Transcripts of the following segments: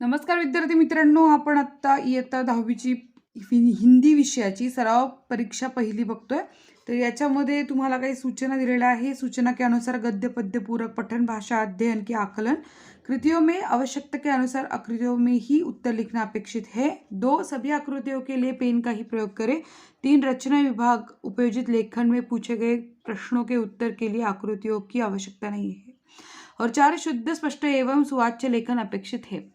नमस्कार विद्यार्थी मित्रांनो, आपण आत्ता इयत्ता 10वीची हिंदी विषयाची सराव परीक्षा पहिली बघतोय। तर याच्यामध्ये तुम्हाला काही सूचना दिलेल्या आहे। सूचना के अनुसार गद्य पद्य पूरक पठन, भाषा अध्ययन की आकलन, कृतियों में आवश्यकता के अनुसार आकृतियों में ही उत्तर लिखना अपेक्षित है। 2 सभी आकृतियों के लिए पेन का ही प्रयोग करें। 3 रचना विभाग उपयोजित लेखन में पूछे गए प्रश्नों के उत्तर के लिए आकृतियों की आवश्यकता नहीं है। और 4 शुद्ध स्पष्ट एवं सुवाच्य लेखन अपेक्षित है।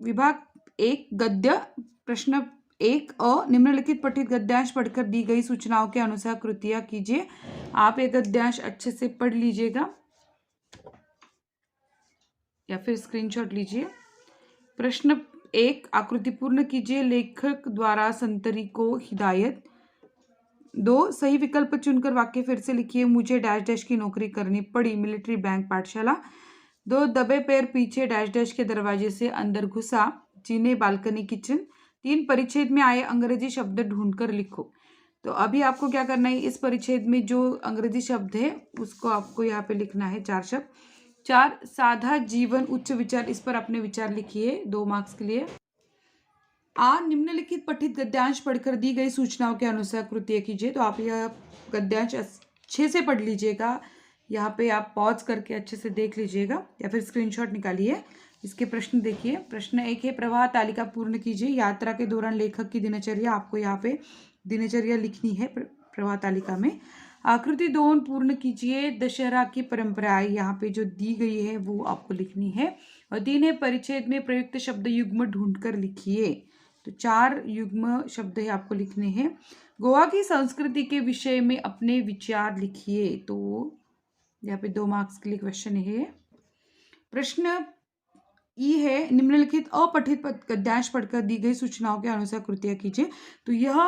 विभाग 1 गद्य प्रश्न 1 अ निम्नलिखित पठित गद्यांश पढ़कर दी गई सूचनाओं के अनुसार कृतियां कीजिए। आप ये गद्यांश अच्छे से पढ़ लीजिएगा या फिर स्क्रीनशॉट लीजिए। प्रश्न 1 आकृति पूर्ण कीजिए। लेखक द्वारा संतरी को हिदायत। 2 सही विकल्प चुनकर वाक्य फिर से लिखिए। मुझे डैश डैश की नौकरी करनी पड़ी, मिलिट्री बैंक पाठशाला। 2 दबे पैर पीछे डैश डैश के दरवाजे से अंदर घुसा, जीने बालकनी किचन। 3 परिच्छेद में आए अंग्रेजी शब्द ढूंढकर लिखो। तो अभी आपको क्या करना है, इस परिच्छेद में जो अंग्रेजी शब्द है उसको आपको यहाँ पे लिखना है 4 शब्द। 4 साधा जीवन उच्च विचार, इस पर अपने विचार लिखिए 2 मार्क्स के लिए। निम्नलिखित पठित गद्यांश पढ़कर दी गई सूचनाओं के अनुसार कृत्य कीजिए। तो आप यह गद्यांश अच्छे से पढ़ लीजिएगा। यहाँ पे आप पॉज करके अच्छे से देख लीजिएगा या फिर स्क्रीनशॉट निकालिए। इसके प्रश्न देखिए। प्रश्न 1 है प्रवाह तालिका पूर्ण कीजिए। यात्रा के दौरान लेखक की दिनचर्या, आपको यहाँ पे दिनचर्या लिखनी है प्रवाह तालिका में। आकृति 2 पूर्ण कीजिए। दशहरा की परंपराएं, यहाँ पे जो दी गई है वो आपको लिखनी है। और 3 है परिच्छेद में प्रयुक्त शब्द युग्म ढूंढकर लिखिए। तो 4 युग्म शब्द है आपको लिखने हैं। गोवा की संस्कृति के विषय में अपने विचार लिखिए। तो यहाँ पे 2 मार्क्स के लिए क्वेश्चन है। प्रश्न ई है निम्नलिखित अपठित गद्यांश पढ़कर दी गई सूचनाओं के अनुसार कृतियां कीजिए। तो यह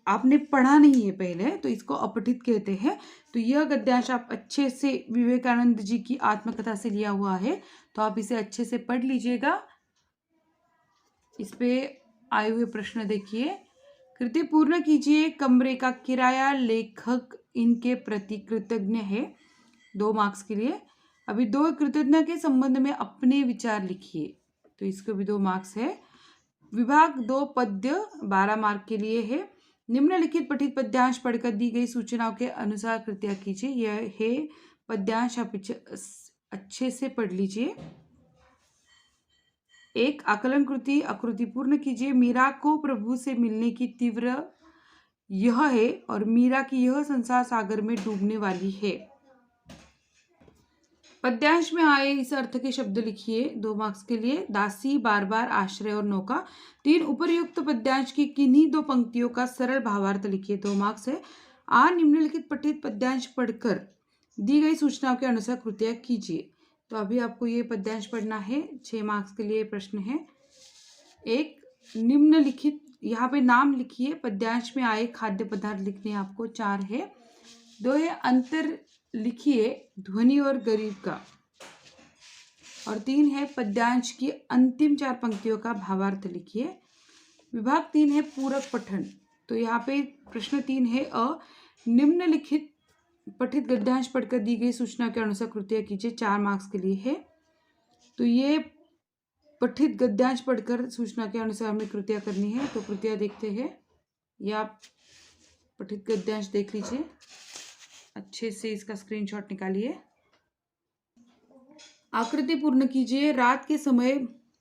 आपने पढ़ा नहीं है पहले, तो इसको अपठित कहते हैं। तो यह गद्यांश आप अच्छे से विवेकानंद जी की आत्मकथा से लिया हुआ है, तो आप इसे अच्छे से पढ़ लीजिएगा। इस पे आए हुए प्रश्न देखिए। कृति पूर्ण कीजिए। कमरे का किराया, लेखक इनके प्रति कृतज्ञ है, 2 मार्क्स के लिए। अभी 2 कृतज्ञ के संबंध में अपने विचार लिखिए, तो इसको भी 2 मार्क्स है। विभाग 2 पद्य 12 मार्क के लिए है। निम्नलिखित पठित पद्यांश पढ़कर दी गई सूचनाओं के अनुसार कृत्या कीजिए। यह है पद्यांश, आप अच्छे से पढ़ लीजिए। 1 आकलन कृति आकृति पूर्ण कीजिए। मीरा को प्रभु से मिलने की तीव्र यह है और मीरा की यह संसार सागर में डूबने वाली है। पद्यांश में आए इस अर्थ के शब्द लिखिए, 2 मार्क्स के लिए। दासी, बार बार, आश्रय और नौका। 3 उपर्युक्त पद्यांश की किन्हीं 2 पंक्तियों का सरल भावार्थ लिखिए, 2 मार्क्स है। निम्नलिखित पठित पद्यांश पढ़कर दी गई सूचनाओं के अनुसार कृतियां कीजिए। तो अभी आपको ये पद्यांश पढ़ना है, 6 मार्क्स के लिए प्रश्न है। 1 निम्नलिखित, यहाँ पे नाम लिखिए। पद्यांश में आए खाद्य पदार्थ लिखने आपको 4 है। 2 है अंतर लिखिए ध्वनि और गरीब का। और 3 है पद्यांश की अंतिम 4 पंक्तियों का भावार्थ लिखिए। विभाग 3 है पूरक पठन। तो यहाँ पे प्रश्न 3 है अ निम्नलिखित पठित गद्यांश पढ़कर दी गई सूचना के अनुसार कृतियां कीजिए, 4 मार्क्स के लिए है। तो ये पठित गद्यांश पढ़कर सूचना के अनुसार हमें कृतियां करनी है। तो कृतियां देखते हैं, या पठित गद्यांश देख लीजिए, अच्छे से इसका स्क्रीनशॉट निकालिए। आकृति पूर्ण कीजिए। रात के समय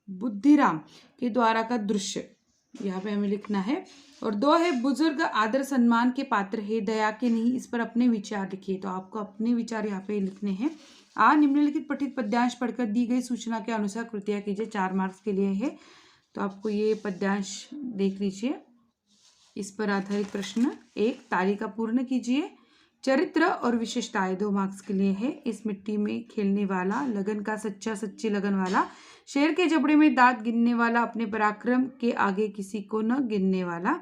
बुद्धिराम के द्वारा का दृश्य, यहाँ पे हमें लिखना है। और 2 है बुजुर्ग आदर सम्मान के पात्र है, दया के नहीं, इस पर अपने विचार लिखिए। तो आपको अपने विचार यहाँ पे लिखने हैं। निम्नलिखित पठित पद्यांश पढ़कर दी गई सूचना के अनुसार कृतियां कीजिए, 4 मार्क्स के लिए है। तो आपको ये पद्यांश देख लीजिए, इस पर आधारित प्रश्न। 1 तालिका पूर्ण कीजिए। चरित्र और विशेषताएं, 2 मार्क्स के लिए है। इस मिट्टी में खेलने वाला, लगन का सच्चा, सच्ची लगन वाला, शेर के जबड़े में दांत गिनने वाला, अपने पराक्रम के आगे किसी को न गिनने वाला।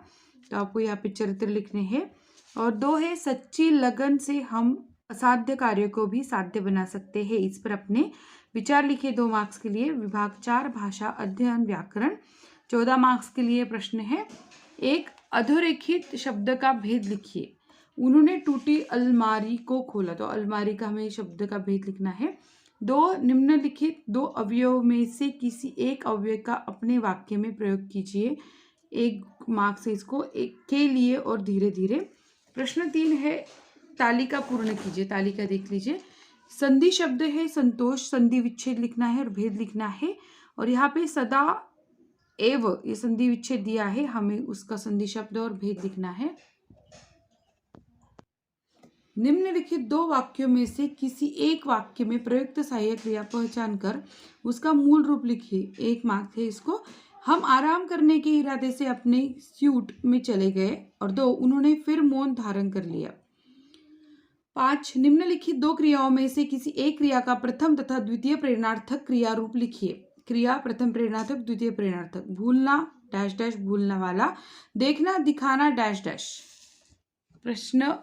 तो आपको यहाँ पे चरित्र लिखने हैं। और 2 है सच्ची लगन से हम असाध्य कार्य को भी साध्य बना सकते हैं, इस पर अपने विचार लिखिए, 2 मार्क्स के लिए। विभाग 4 भाषा अध्ययन व्याकरण, 14 मार्क्स के लिए प्रश्न है। 1 अधोरेखित शब्द का भेद लिखिए। उन्होंने टूटी अलमारी को खोला। तो अलमारी का हमें शब्द का भेद लिखना है। 2 निम्नलिखित 2 अवयव में से किसी एक अवयव का अपने वाक्य में प्रयोग कीजिए। 1 मार्क्स है इसको, एक के लिए और धीरे धीरे। प्रश्न 3 है तालिका पूर्ण कीजिए। तालिका देख लीजिए। संधि शब्द है संतोष, संधि विच्छेद लिखना है और भेद लिखना है। और यहाँ पे सदा एव ये संधि विच्छेद दिया है, हमें उसका संधि शब्द और भेद लिखना है। निम्नलिखित 2 वाक्यों में से किसी एक वाक्य में प्रयुक्त सहायक क्रिया पहचान कर उसका मूल रूप लिखिए। 1 मार्क्स है इसको। हम आराम करने के इरादे से अपने स्यूट में चले गए। और 2 उन्होंने फिर मौन धारण कर लिया। 5 निम्नलिखित 2 क्रियाओं में से किसी एक क्रिया का प्रथम तथा द्वितीय प्रेरणार्थक क्रिया रूप लिखिए। क्रिया प्रथम प्रेरणार्थक, द्वितीय प्रेरणार्थक। भूलना डैश डैश भूलना वाला, देखना दिखाना डैश डैश। प्रश्न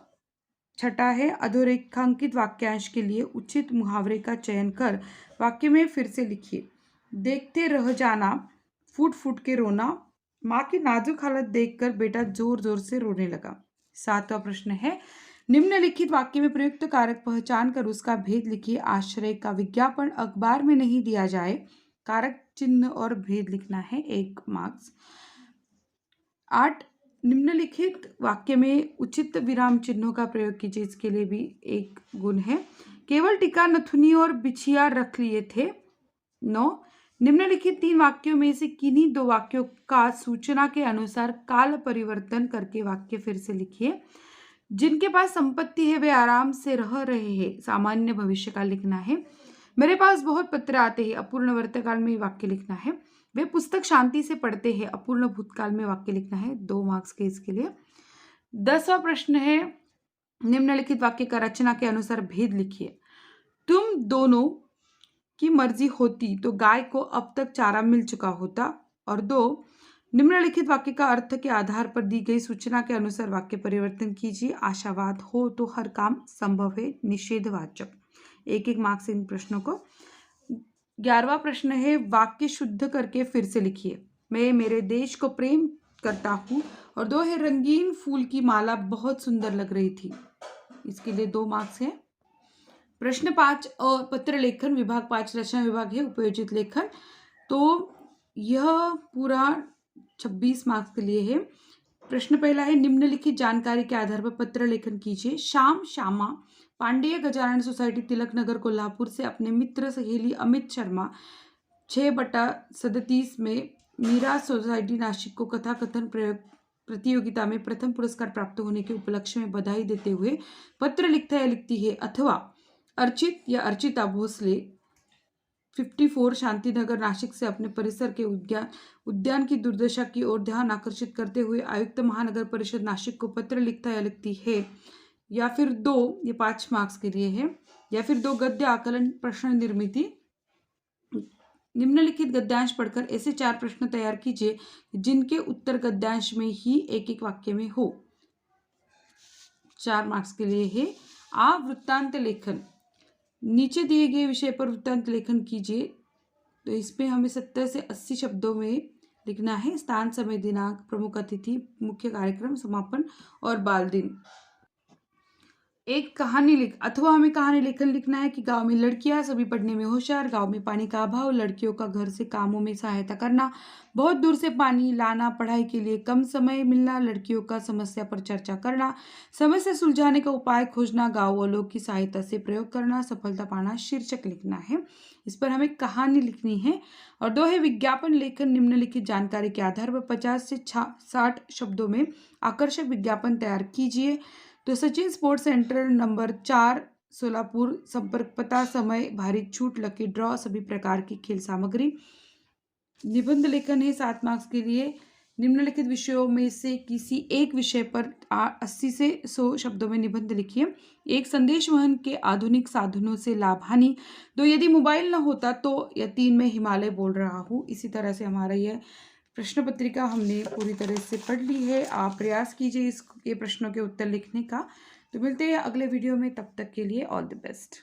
6 है अधोरेखांकित वाक्यांश के लिए उचित मुहावरे का चयन कर वाक्य में फिर से लिखिए। देखते रह जाना, फूट फूट के रोना, माँ की नाजुक हालत देखकर बेटा जोर जोर से रोने लगा। 7वां प्रश्न है निम्नलिखित वाक्य में प्रयुक्त कारक पहचान कर उसका भेद लिखिए। आश्रय का विज्ञापन अखबार में नहीं दिया जाए। कारक चिन्ह और भेद लिखना है। 1 मार्क्स। 8 निम्नलिखित वाक्य में उचित विराम चिन्हों का प्रयोग कीजिए। इसके लिए भी 1 गुण है। केवल टीका नथुनी और बिछिया रख लिए थे। 9 निम्नलिखित 3 वाक्यों में से किन्हीं 2 वाक्यों का सूचना के अनुसार काल परिवर्तन करके वाक्य फिर से लिखिए। जिनके पास संपत्ति है वे आराम से रह रहे हैं। सामान्य भविष्य काल लिखना है। मेरे पास बहुत पत्र आते हैं। अपूर्ण वर्तकाल में वाक्य लिखना है। वे पुस्तक शांति से पढ़ते हैं। अपूर्ण भूतकाल में वाक्य लिखना है। 2 मार्क्स के इसके लिए। 10वां प्रश्न है निम्नलिखित वाक्य का रचना के अनुसार भेद लिखिए। तुम दोनों की मर्जी होती तो गाय को अब तक चारा मिल चुका होता। और 2 निम्नलिखित वाक्य का अर्थ के आधार पर दी गई सूचना के अनुसार वाक्य परिवर्तन कीजिए। आशावाद हो तो हर काम संभव है। निषेधवाचक। 1 मार्क्स इन प्रश्नों को। 11वां प्रश्न है वाक्य शुद्ध करके फिर से लिखिए। मैं मेरे देश को प्रेम करता हूँ। और 2 है रंगीन फूल की माला बहुत सुंदर लग रही थी। इसके लिए 2 मार्क्स है। प्रश्न 5 और पत्र लेखन विभाग 5 रचना विभाग है उपयोजित लेखन। तो यह पूरा 26 मार्क्स के लिए है। प्रश्न पहला है निम्नलिखित जानकारी के आधार पर पत्र लेखन कीजिए। शाम श्यामा पांडेय गजानन सोसाइटी तिलक नगर कोल्हापुर से अपने मित्र सहेली अमित शर्मा 6/37 में मीरा सोसाइटी नासिक को कथा कथन प्रतियोगिता में प्रथम पुरस्कार प्राप्त होने के उपलक्ष्य में बधाई देते हुए पत्र लिखता या लिखती है। अथवा अर्चित या अर्चिता भोसले 54 शांतिनगर नासिक से अपने परिसर के उद्यान की दुर्दशा की ओर ध्यान आकर्षित करते हुए आयुक्त महानगर परिषद नासिक को पत्र लिखता या लिखती है। या फिर 2 ये 5 मार्क्स के लिए है। या फिर 2 गद्य आकलन प्रश्न निर्मिति। निम्नलिखित गद्यांश पढ़कर ऐसे 4 प्रश्न तैयार कीजिए जिनके उत्तर गद्यांश में ही एक वाक्य में हो। 4 मार्क्स के लिए है। वृत्तांत लेखन। नीचे दिए गए विषय पर वृत्तांत लेखन कीजिए। तो इसमें हमें 70 से 80 शब्दों में लिखना है। स्थान, समय, दिनांक, प्रमुख अतिथि, मुख्य कार्यक्रम, समापन और बाल दिन। एक कहानी अथवा हमें कहानी लेखन लिखना है कि गांव में लड़कियां सभी पढ़ने में होशियार, गांव में पानी का अभाव, लड़कियों का घर से कामों में सहायता करना, बहुत दूर से पानी लाना, पढ़ाई के लिए कम समय मिलना, लड़कियों का समस्या पर चर्चा करना, समस्या सुलझाने का उपाय खोजना, गाँव वालों की सहायता से प्रयोग करना, सफलता पाना शीर्षक लिखना है। इस पर हमें कहानी लिखनी है। और 2 है विज्ञापन लेखन। निम्नलिखित जानकारी के आधार पर 50 से 60 शब्दों में आकर्षक विज्ञापन तैयार कीजिए। तो Sachin sports centre number 4 Solapur, संपर्क पता, समय, भारी छूट, लकी ड्रॉ, सभी प्रकार की खेल सामग्री। निबंध लेखन है 7 मार्क्स के लिए। निम्नलिखित विषयों में से किसी एक विषय पर 80 से 100 शब्दों में निबंध लिखिए। 1 संदेश वहन के आधुनिक साधनों से लाभ हानि। 2 यदि मोबाइल न होता तो। या 3 मैं हिमालय बोल रहा हूँ। इसी तरह से हमारा यह प्रश्न पत्रिका हमने पूरी तरह से पढ़ ली है। आप प्रयास कीजिए ये प्रश्नों के उत्तर लिखने का। तो मिलते हैं अगले वीडियो में, तब तक के लिए ऑल द बेस्ट।